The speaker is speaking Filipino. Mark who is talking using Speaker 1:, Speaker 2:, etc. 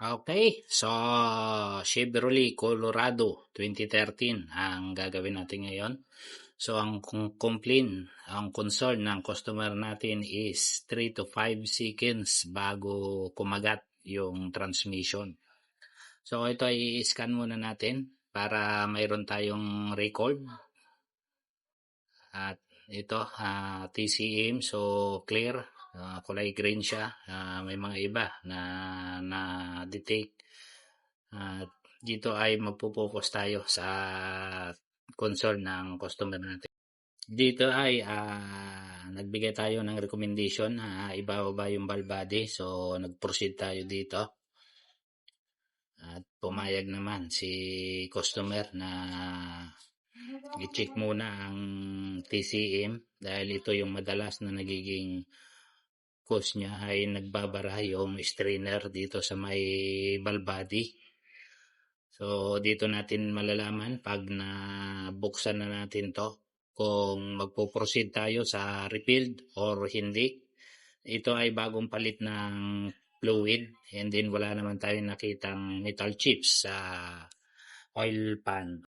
Speaker 1: Okay, so Chevrolet Colorado 2013 ang gagawin natin ngayon. So ang complaint, ang concern ng customer natin is 3 to 5 seconds bago kumagat yung transmission. So ito ay i-scan muna natin para mayroon tayong record. At ito, TCM, so clear, kulay green siya. May mga iba na detect. Dito ay magpo-focus tayo sa concern ng customer natin. Dito ay nagbigay tayo ng recommendation na ibababa yung valve body. So nag-proceed tayo dito. At pumayag naman si customer na i-check muna ang TCM dahil ito yung madalas na nagiging cause niya ay nagbabara yung strainer dito sa may valve body. So dito natin malalaman pag nabuksan na natin to kung magpo-proceed tayo sa rebuild or hindi. Ito ay bagong palit ng fluid and then wala naman tayong nakitang metal chips sa oil pan.